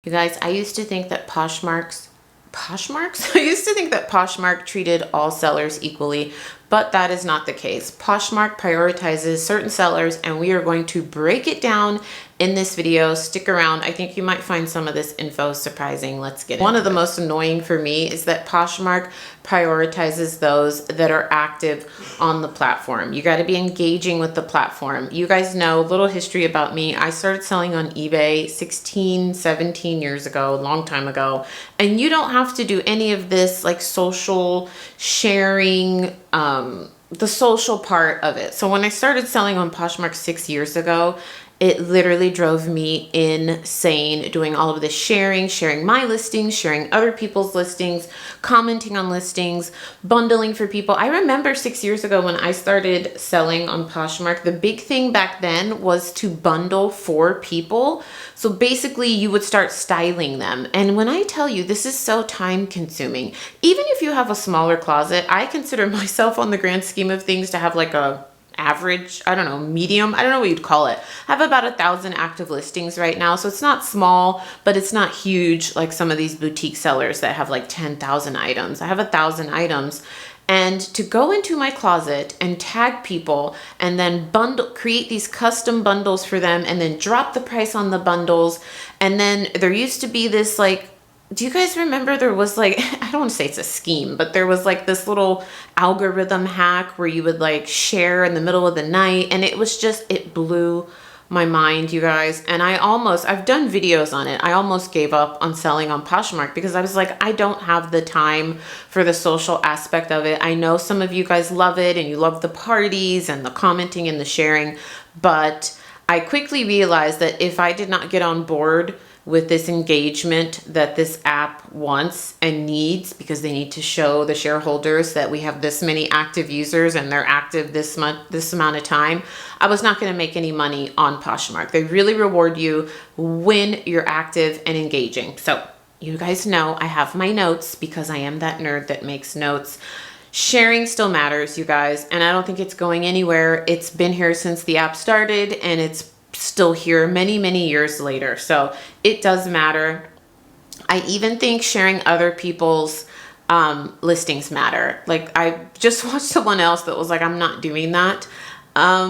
You guys, I used to think that Poshmark treated all sellers equally, but that is not the case. Poshmark prioritizes certain sellers, and we are going to break it down in this video. Stick around. I think you might find some of this info surprising. Let's get it. One of the most annoying for me is that Poshmark prioritizes those that are active on the platform. You got to be engaging with the platform. You guys know a little history about me. I started selling on eBay 16, 17 years ago, a long time ago. And you don't have to do any of this like social sharing, the social part of it. So when I started selling on Poshmark 6 years ago, it literally drove me insane doing all of this sharing my listings, sharing other people's listings, commenting on listings, bundling for people. I remember 6 years ago when I started selling on Poshmark, the big thing back then was to bundle for people. So basically you would start styling them. And when I tell you this is so time consuming, even if you have a smaller closet, I consider myself on the grand scheme of things to have like a average, I don't know, medium, I don't know what you'd call it. I have about 1,000 active listings right now. So it's not small, but it's not huge like some of these boutique sellers that have like 10,000 items. I have 1,000 items. And to go into my closet and tag people and then create these custom bundles for them and then drop the price on the bundles. And then there used to be this like, do you guys remember there was like, I don't want to say it's a scheme, but there was like this little algorithm hack where you would like share in the middle of the night. And it was just, it blew my mind, you guys. And I've done videos on it. I almost gave up on selling on Poshmark because I was like, I don't have the time for the social aspect of it. I know some of you guys love it and you love the parties and the commenting and the sharing, but I quickly realized that if I did not get on board with this engagement that this app wants and needs, because they need to show the shareholders that we have this many active users and they're active this amount of time, I was not going to make any money on Poshmark. They really reward you when you're active and engaging. So you guys know I have my notes because I am that nerd that makes notes. Sharing still matters, you guys, and I don't think it's going anywhere. It's been here since the app started and it's still here many years later. So it does matter. I even think sharing other people's listings matter. Like I just watched someone else that was like, I'm not doing that. I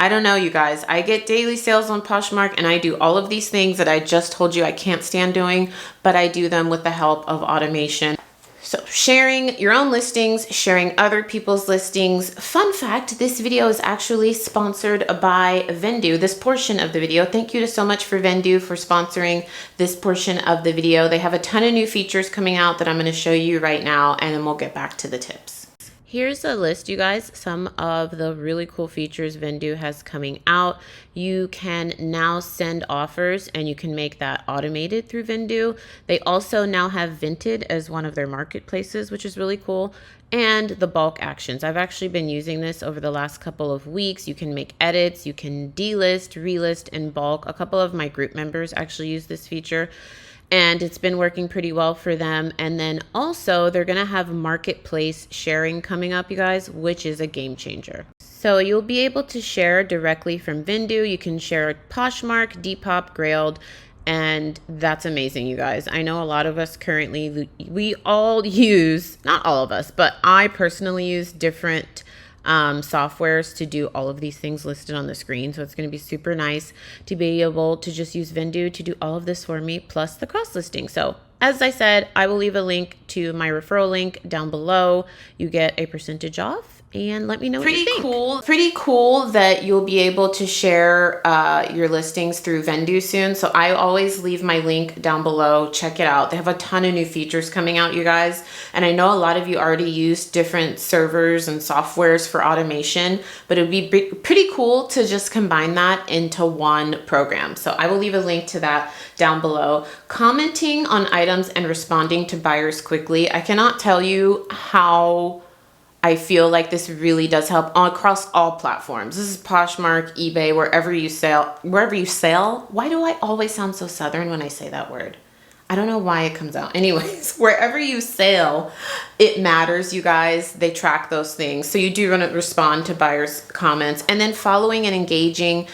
don't know, you guys. I get daily sales on Poshmark and I do all of these things that I just told you I can't stand doing, but I do them with the help of automation. So sharing your own listings, sharing other people's listings. Fun fact, this video is actually sponsored by Vendoo, this portion of the video. Thank you so much for Vendoo for sponsoring this portion of the video. They have a ton of new features coming out that I'm going to show you right now, and then we'll get back to the tips. Here's a list, you guys, some of the really cool features Vendoo has coming out. You can now send offers and you can make that automated through Vendoo. They also now have Vinted as one of their marketplaces, which is really cool. And the bulk actions. I've actually been using this over the last couple of weeks. You can make edits, you can delist, relist, and bulk. A couple of my group members actually use this feature, and it's been working pretty well for them. And then also they're going to have marketplace sharing coming up, you guys, which is a game changer. So you'll be able to share directly from Vendoo. You can share Poshmark, Depop, Grailed, and that's amazing, you guys. I know a lot of us currently, we all use, not all of us, but I personally use different softwares to do all of these things listed on the screen. So it's going to be super nice to be able to just use Vendoo to do all of this for me, plus the cross listing. So as I said, I will leave a link to my referral link down below. You get a percentage off. And let me know what you think. Pretty cool that you'll be able to share your listings through Vendoo soon. So I always leave my link down below. Check it out. They have a ton of new features coming out, you guys. And I know a lot of you already use different servers and softwares for automation, but it would be pretty cool to just combine that into one program. So I will leave a link to that down below. Commenting on items and responding to buyers quickly. I cannot tell you how I feel like this really does help across all platforms. This is Poshmark, eBay, wherever you sell. Why do I always sound so Southern when I say that word? I don't know why it comes out. Anyways, wherever you sell, it matters, you guys. They track those things. So you do want to respond to buyers' comments, and then following and engaging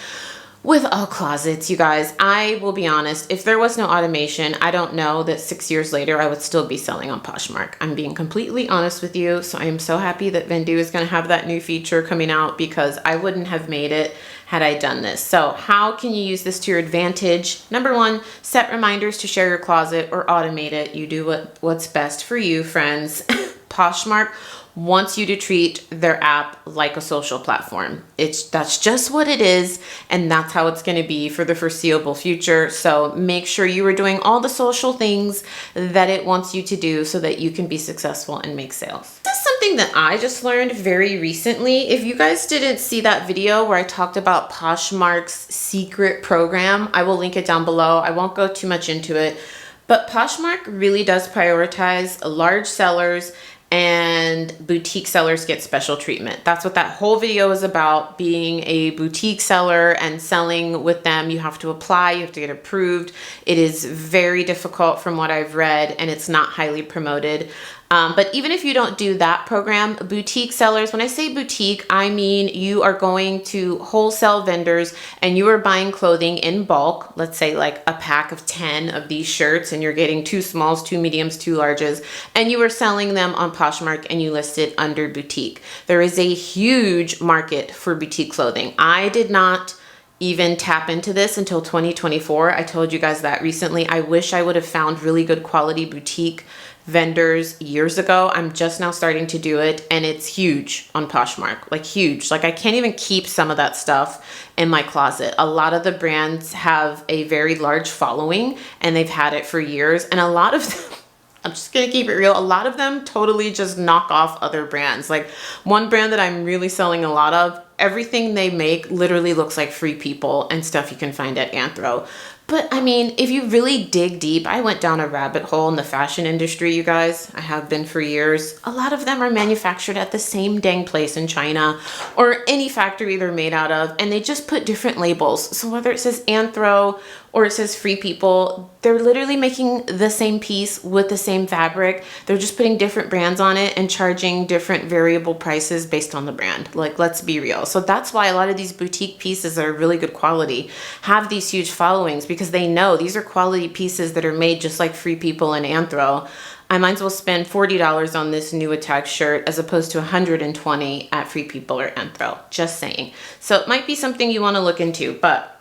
With all closets, you guys, I will be honest, if there was no automation, I don't know that 6 years later I would still be selling on Poshmark. I'm being completely honest with you. So I am so happy that Vendu is going to have that new feature coming out, because I wouldn't have made it had I done this. So how can you use this to your advantage? Number one, set reminders to share your closet or automate it. You do what's best for you, friends. Poshmark wants you to treat their app like a social platform. That's just what it is, and that's how it's going to be for the foreseeable future. So make sure you are doing all the social things that it wants you to do so that you can be successful and make sales. This is something that I just learned very recently. If you guys didn't see that video where I talked about Poshmark's secret program, I will link it down below. I won't go too much into it, but Poshmark really does prioritize large sellers, and boutique sellers get special treatment. That's what that whole video is about. Being a boutique seller and selling with them, you have to apply, you have to get approved. It is very difficult from what I've read, and it's not highly promoted. But even if you don't do that program, boutique sellers, when I say boutique, I mean you are going to wholesale vendors and you are buying clothing in bulk, let's say like a pack of 10 of these shirts, and you're getting 2 smalls, 2 mediums, 2 larges, and you are selling them on Poshmark and you list it under boutique. There is a huge market for boutique clothing. I did not even tap into this until 2024. I told you guys that recently. I wish I would have found really good quality boutique vendors years ago. I'm just now starting to do it, and it's huge on Poshmark, like huge. Like I can't even keep some of that stuff in my closet. A lot of the brands have a very large following and they've had it for years, and a lot of them, I'm just gonna keep it real, a lot of them totally just knock off other brands. Like one brand that I'm really selling a lot of, everything they make literally looks like Free People and stuff you can find at Anthro. But I mean, if you really dig deep, I went down a rabbit hole in the fashion industry, you guys. I have been for years. A lot of them are manufactured at the same dang place in China or any factory they're made out of, and they just put different labels. So whether it says Anthro or it says Free People, they're literally making the same piece with the same fabric. They're just putting different brands on it and charging different variable prices based on the brand. Like, let's be real. So that's why a lot of these boutique pieces that are really good quality have these huge followings, because they know these are quality pieces that are made just like Free People and Anthro. I might as well spend $40 on this new attack shirt as opposed to $120 at Free People or Anthro. Just saying. So it might be something you want to look into, but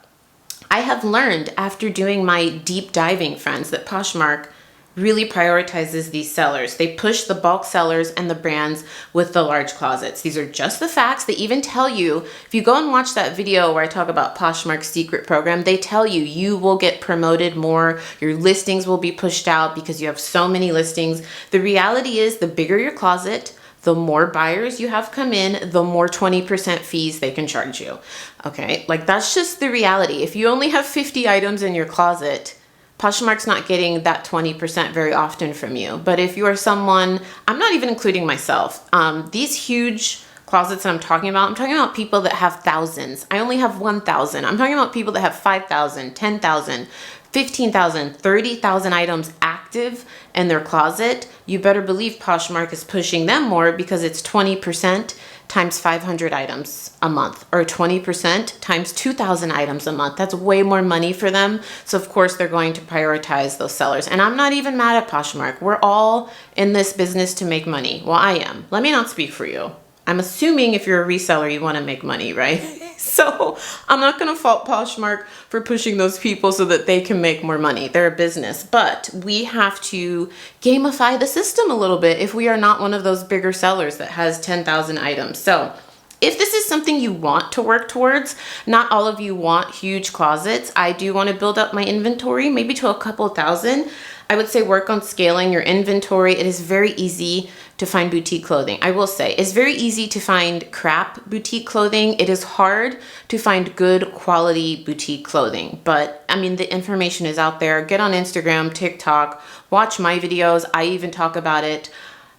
I have learned after doing my deep diving, friends, that Poshmark really prioritizes these sellers. They push the bulk sellers and the brands with the large closets. These are just the facts. They even tell you, if you go and watch that video where I talk about Poshmark's secret program, they tell you you will get promoted more. Your listings will be pushed out because you have so many listings. The reality is, the bigger your closet, the more buyers you have come in, the more 20% fees they can charge you. Okay, like that's just the reality. If you only have 50 items in your closet, Poshmark's not getting that 20% very often from you. But if you are someone, I'm not even including myself, these huge closets that I'm talking about people that have thousands. I only have 1,000. I'm talking about people that have 5,000, 10,000, 15,000, 30,000 items active in their closet. You better believe Poshmark is pushing them more, because it's 20% times 500 items a month, or 20% times 2,000 items a month. That's way more money for them. So of course they're going to prioritize those sellers. And I'm not even mad at Poshmark. We're all in this business to make money. Well, I am. Let me not speak for you. I'm assuming if you're a reseller, you want to make money, right? So I'm not going to fault Poshmark for pushing those people so that they can make more money. They're a business, but we have to gamify the system a little bit if we are not one of those bigger sellers that has 10,000 items. So if this is something you want to work towards, not all of you want huge closets. I do want to build up my inventory, maybe to a couple thousand. I would say work on scaling your inventory. It is very easy to find boutique clothing. I will say it's very easy to find crap boutique clothing. It is hard to find good quality boutique clothing. But I mean, the information is out there. Get on Instagram, TikTok, watch my videos. I even talk about it.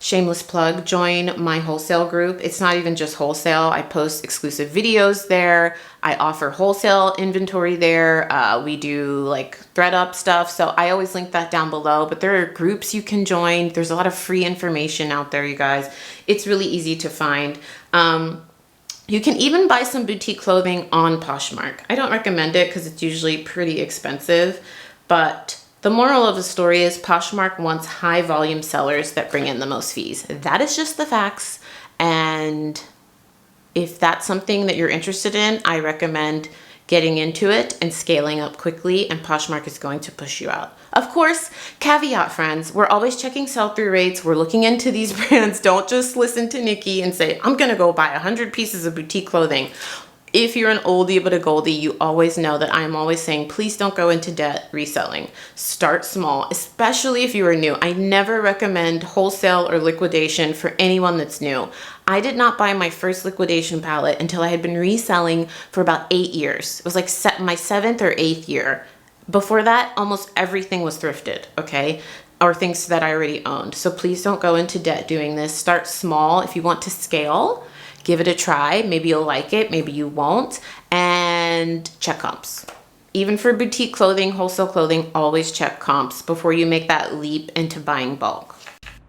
Shameless plug, join my wholesale group. It's not even just wholesale. I post exclusive videos there. I offer wholesale inventory there. We do like thread up stuff. So I always link that down below, but there are groups you can join. There's a lot of free information out there, you guys. It's really easy to find. You can even buy some boutique clothing on Poshmark. I don't recommend it because it's usually pretty expensive, but the moral of the story is Poshmark wants high volume sellers that bring in the most fees. That is just the facts. And if that's something that you're interested in, I recommend getting into it and scaling up quickly, and Poshmark is going to push you out. Of course, caveat friends, we're always checking sell-through rates. We're looking into these brands. Don't just listen to Nikki and say, I'm gonna go buy 100 pieces of boutique clothing. If you're an oldie but a goldie, you always know that I'm always saying, please don't go into debt reselling. Start small, especially if you are new. I never recommend wholesale or liquidation for anyone that's new. I did not buy my first liquidation palette until I had been reselling for about 8 years. It was like my 7th or 8th year. Before that, almost everything was thrifted, okay? Or things that I already owned. So please don't go into debt doing this. Start small. If you want to scale, give it a try. Maybe you'll like it, maybe you won't. And check comps. Even for boutique clothing, wholesale clothing, always check comps before you make that leap into buying bulk.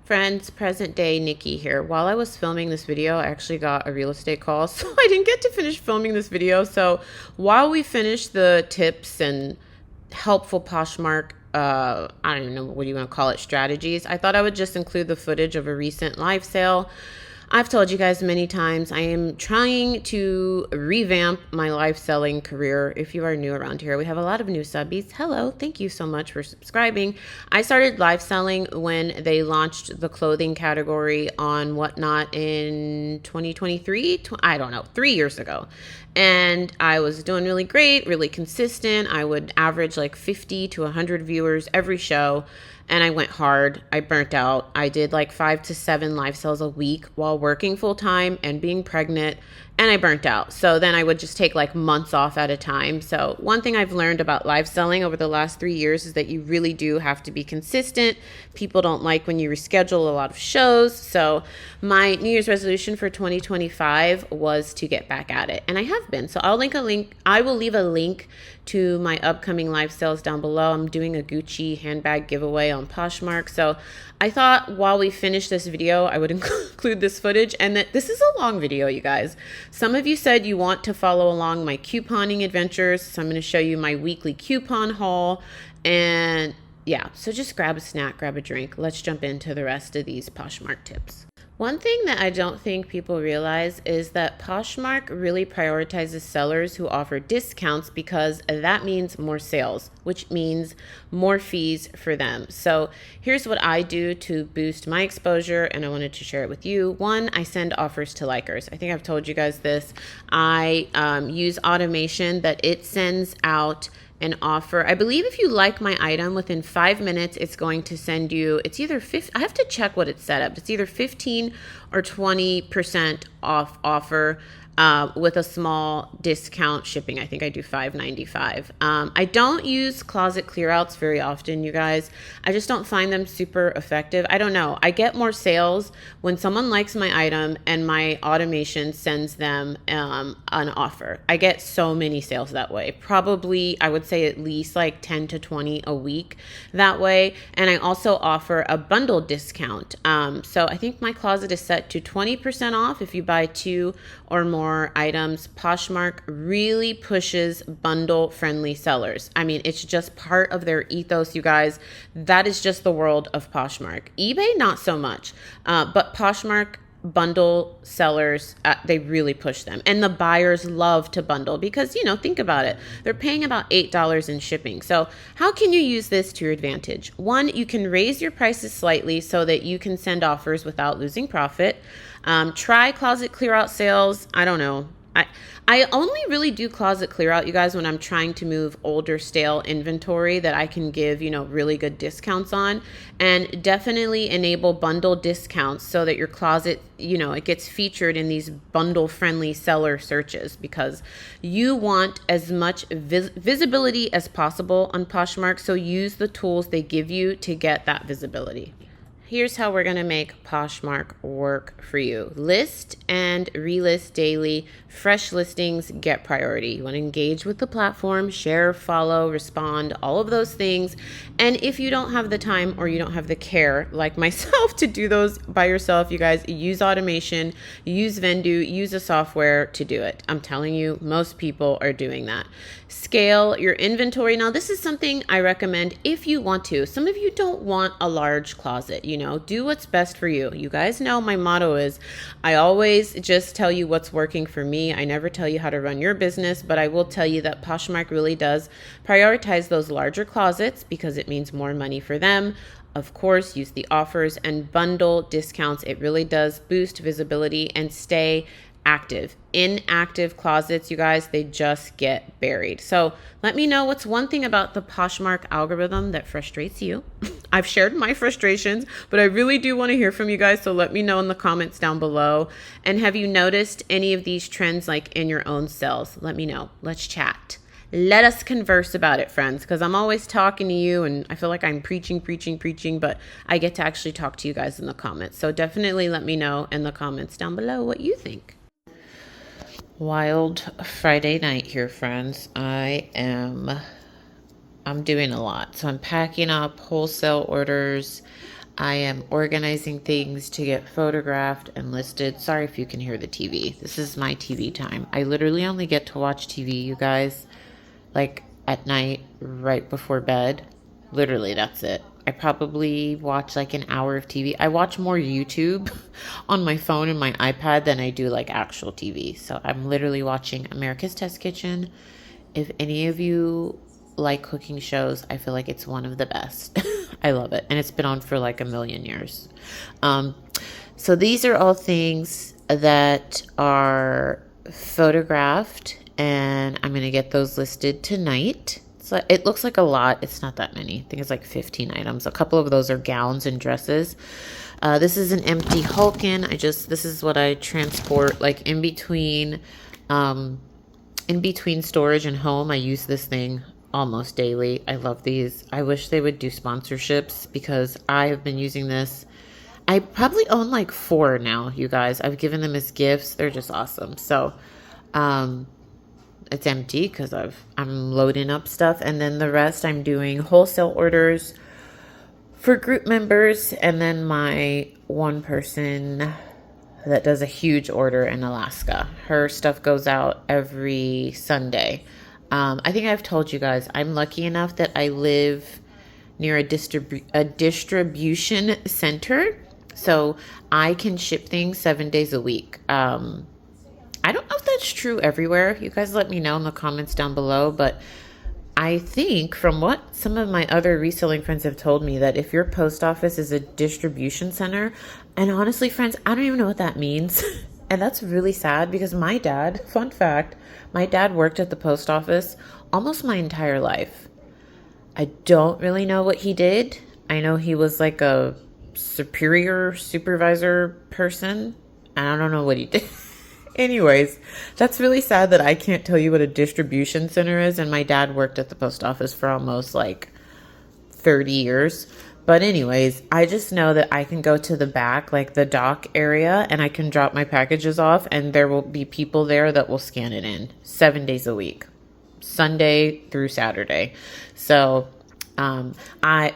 Friends, present day Nikki here. While I was filming this video, I actually got a real estate call, so I didn't get to finish filming this video. So while we finish the tips and helpful Poshmark, I don't even know what you want to call it, strategies, I thought I would just include the footage of a recent live sale. I've told you guys many times, I am trying to revamp my live selling career. If you are new around here, we have a lot of new subbies. Hello, thank you so much for subscribing. I started live selling when they launched the clothing category on Whatnot in 2023, I don't know, 3 years ago. And I was doing really great, really consistent. I would average like 50 to 100 viewers every show. And I went hard. I burnt out. I did like 5 to 7 live sales a week while working full time and being pregnant, and I burnt out. So then I would just take like months off at a time. So one thing I've learned about live selling over the last 3 years is that you really do have to be consistent. People don't like when you reschedule a lot of shows. So my New Year's resolution for 2025 was to get back at it, and I have been. So I will leave a link to my upcoming live sales down below. I'm doing a Gucci handbag giveaway on Poshmark. So I thought while we finish this video, I would include this footage, and that this is a long video, you guys. Some of you said you want to follow along my couponing adventures. So I'm going to show you my weekly coupon haul. And yeah, so just grab a snack, grab a drink. Let's jump into the rest of these Poshmark tips. One thing that I don't think people realize is that Poshmark really prioritizes sellers who offer discounts because that means more sales, which means more fees for them. So here's what I do to boost my exposure, and I wanted to share it with you. One, I send offers to likers. I think I've told you guys this. I use automation that it sends out an offer. I believe if you like my item, within 5 minutes, it's going to send you, it's either I have to check what it's set up. It's either 15 or 20% off offer with a small discount shipping. I think I do $5.95. I don't use closet clearouts very often, you guys. I just don't find them super effective. I don't know. I get more sales when someone likes my item and my automation sends them an offer. I get so many sales that way. Probably, I would say at least like 10 to 20 a week that way. And I also offer a bundle discount. So I think my closet is set to 20% off if you buy 2 or more items. Poshmark really pushes bundle friendly sellers. I mean, it's just part of their ethos, you guys. That is just the world of Poshmark. eBay, not so much, but Poshmark bundle sellers, they really push them, and the buyers love to bundle because, you know, think about it, they're paying about $8 in shipping. So how can you use this to your advantage? One, you can raise your prices slightly so that you can send offers without losing profit. Try closet clear out sales. I don't know. I only really do closet clear out, you guys, when I'm trying to move older, stale inventory that I can give, you know, really good discounts on, and definitely enable bundle discounts so that your closet, you know, it gets featured in these bundle friendly seller searches because you want as much visibility as possible on Poshmark. So use the tools they give you to get that visibility. here's how we're going to make Poshmark work for you. List and relist daily. Fresh listings get priority. You want to engage with the platform, share, follow, respond, all of those things. And if you don't have the time or you don't have the care, like myself, to do those by yourself, you guys, use automation, use Vendu, use a software to do it. I'm telling you, most people are doing that. Scale your inventory. Now, this is something I recommend if you want to. Some of you don't want a large closet, do what's best for you. You guys know my motto is I always just tell you what's working for me. I never tell you how to run your business, but I will tell you that Poshmark really does prioritize those larger closets because it means more money for them. Of course, use the offers and bundle discounts. It really does boost visibility and stay active. Inactive closets, you guys, they just get buried. So let me know what's one thing about the Poshmark algorithm that frustrates you. I've shared my frustrations, but I really do want to hear from you guys. So let me know in the comments down below. And have you noticed any of these trends like in your own sales? Let me know. Let's chat. Let us converse about it, friends, because I'm always talking to you and I feel like I'm preaching, but I get to actually talk to you guys in the comments. So definitely let me know in the comments down below what you think. Wild Friday night here, friends. I'm doing a lot. So I'm packing up wholesale orders. I am organizing things to get photographed and listed. Sorry if you can hear the TV. This is my TV time. I literally only get to watch TV, you guys, like at night, right before bed. Literally, that's it. I probably watch like an hour of TV. I watch more YouTube on my phone and my iPad than I do like actual TV. So I'm literally watching America's Test Kitchen. If any of you like cooking shows, I feel like it's one of the best. I love it. And it's been on for like a million years. So these are all things that are photographed and I'm going to get those listed tonight. So it looks like a lot. It's not that many. I think it's like 15 items. A couple of those are gowns and dresses. This is an empty Hulkin. This is what I transport like in between storage and home. I use this thing almost daily. I love these. I wish they would do sponsorships because I have been using this. I probably own like 4 now, you guys. I've given them as gifts. They're just awesome. So, it's empty because I'm loading up stuff, and then the rest I'm doing wholesale orders for group members, and then my one person that does a huge order in Alaska. Her stuff goes out every Sunday. I think I've told you guys I'm lucky enough that I live near a distribution center, so I can ship things 7 days a week. I don't know if that's true everywhere. You guys let me know in the comments down below, but I think from what some of my other reselling friends have told me that if your post office is a distribution center, and honestly, friends, I don't even know what that means. And that's really sad because my dad, fun fact, my dad worked at the post office almost my entire life. I don't really know what he did. I know he was like a supervisor person. I don't know what he did. Anyways, that's really sad that I can't tell you what a distribution center is. And my dad worked at the post office for almost like 30 years. But anyways, I just know that I can go to the back, like the dock area, and I can drop my packages off and there will be people there that will scan it in 7 days a week, Sunday through Saturday. So, I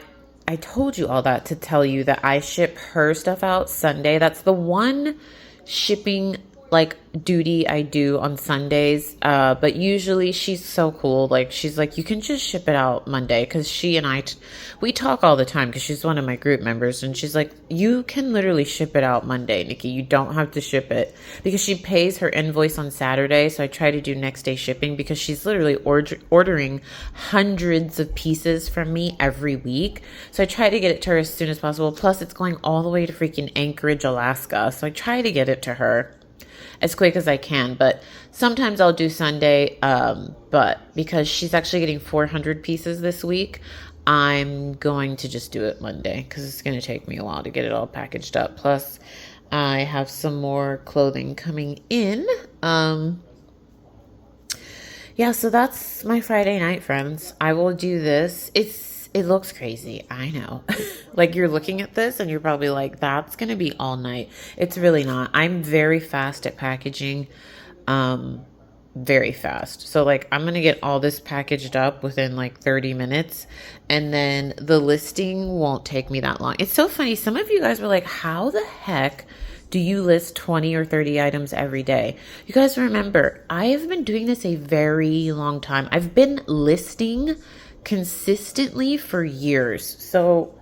told you all that to tell you that I ship her stuff out Sunday. That's the one shipping like duty I do on Sundays, but usually she's so cool. Like she's like, you can just ship it out Monday, because she and we talk all the time because she's one of my group members, and she's like, you can literally ship it out Monday, Nikki. You don't have to ship it, because she pays her invoice on Saturday. So I try to do next day shipping because she's literally ordering hundreds of pieces from me every week. So I try to get it to her as soon as possible. Plus it's going all the way to freaking Anchorage, Alaska. So I try to get it to her as quick as I can, but sometimes I'll do Sunday, but because she's actually getting 400 pieces this week, I'm going to just do it Monday because it's going to take me a while to get it all packaged up. Plus, I have some more clothing coming in. Yeah, so that's my Friday night, friends. I will do this. it looks crazy. I know. Like you're looking at this and you're probably like, that's going to be all night. It's really not. I'm very fast at packaging. Very fast. So like I'm going to get all this packaged up within like 30 minutes and then the listing won't take me that long. It's so funny. Some of you guys were like, how the heck do you list 20 or 30 items every day? You guys remember, I have been doing this a very long time. I've been listing consistently for years. So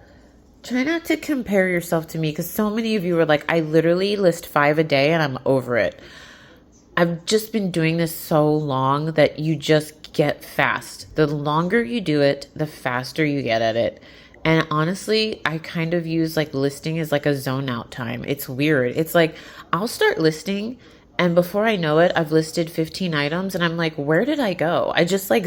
try not to compare yourself to me because so many of you were like, I literally list 5 a day and I'm over it. I've just been doing this so long that you just get fast. The longer you do it, the faster you get at it. And honestly, I kind of use like listing as like a zone out time. It's weird. It's like I'll start listing and before I know it, I've listed 15 items and I'm like, where did I go? I just like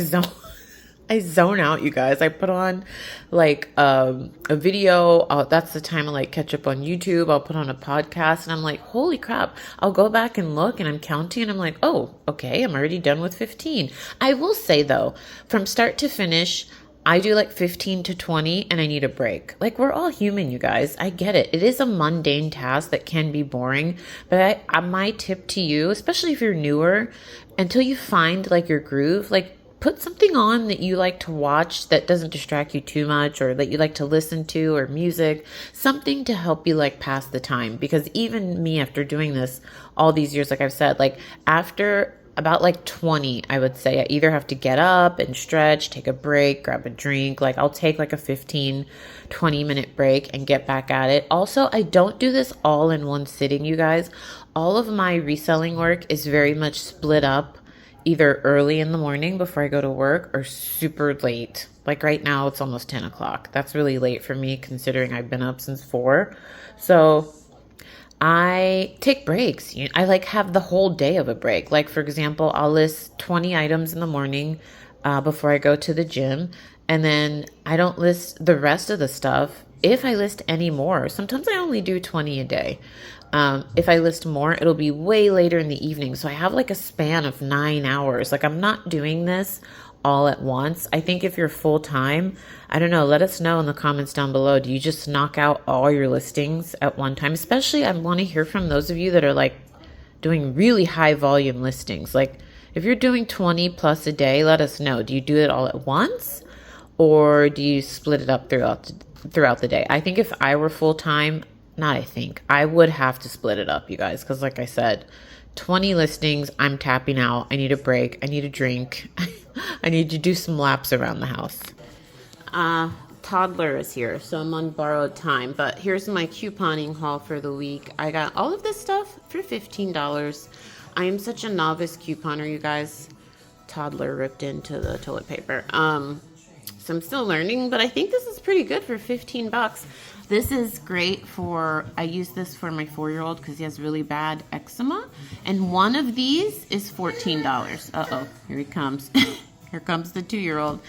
I zone out, you guys. I put on like a video. That's the time I like catch up on YouTube. I'll put on a podcast and I'm like, holy crap. I'll go back and look and I'm counting and I'm like, oh, okay, I'm already done with 15. I will say though, from start to finish, I do like 15 to 20 and I need a break. Like we're all human, you guys. I get it. It is a mundane task that can be boring, but my tip to you, especially if you're newer, until you find like your groove, like put something on that you like to watch that doesn't distract you too much or that you like to listen to or music, something to help you like pass the time. Because even me after doing this all these years, like I've said, like after about like 20, I would say I either have to get up and stretch, take a break, grab a drink. Like I'll take like a 15, 20-minute break and get back at it. Also, I don't do this all in one sitting, you guys. All of my reselling work is very much split up either early in the morning before I go to work or super late. Like right now, it's almost 10 o'clock. That's really late for me considering I've been up since 4. So I take breaks. I like have the whole day of a break. Like for example, I'll list 20 items in the morning before I go to the gym. And then I don't list the rest of the stuff. If I list any more, sometimes I only do 20 a day. If I list more, it'll be way later in the evening. So I have like a span of 9 hours. Like I'm not doing this all at once. I think if you're full time, I don't know, let us know in the comments down below. Do you just knock out all your listings at one time? Especially I want to hear from those of you that are like doing really high volume listings. Like if you're doing 20 plus a day, let us know. Do you do it all at once or do you split it up throughout the day? I think if I were full time, I would have to split it up, you guys, because like I said, 20 listings, I'm tapping out. I need a break. I need a drink. I need to do some laps around the house. Toddler is here, so I'm on borrowed time, but here's my couponing haul for the week. I got all of this stuff for $15. I am such a novice couponer, you guys. Toddler ripped into the toilet paper. So I'm still learning, but I think this is pretty good for 15 bucks. This is great I use this for my 4-year-old because he has really bad eczema. And one of these is $14. Uh-oh, here he comes. Here comes the 2-year-old.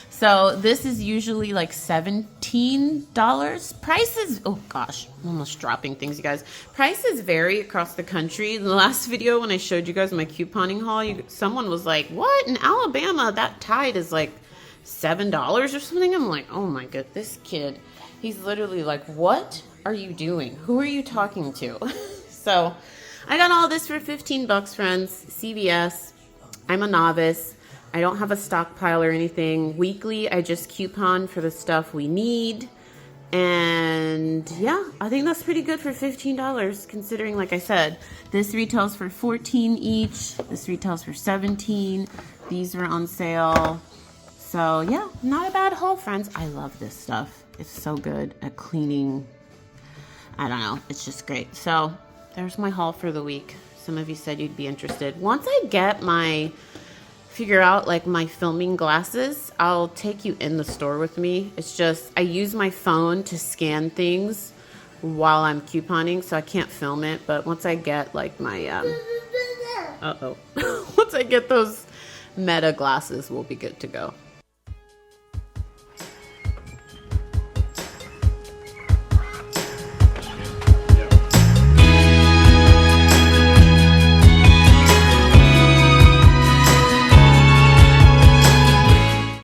So this is usually like $17. Prices, oh gosh, I'm almost dropping things, you guys. Prices vary across the country. In the last video when I showed you guys my couponing haul, someone was like, what? In Alabama, that Tide is like $7 or something? I'm like, oh my god, this kid. He's literally like, what are you doing? Who are you talking to? So I got all this for 15 bucks, friends. CVS. I'm a novice. I don't have a stockpile or anything. Weekly, I just coupon for the stuff we need. And yeah, I think that's pretty good for $15 considering, like I said, this retails for $14 each. This retails for $17. These were on sale. So yeah, not a bad haul, friends. I love this stuff. It's so good at cleaning. I don't know. It's just great. So there's my haul for the week. Some of you said you'd be interested. Once I figure out like my filming glasses, I'll take you in the store with me. It's just, I use my phone to scan things while I'm couponing, so I can't film it. But once I get like my, once I get those Meta glasses, we'll be good to go.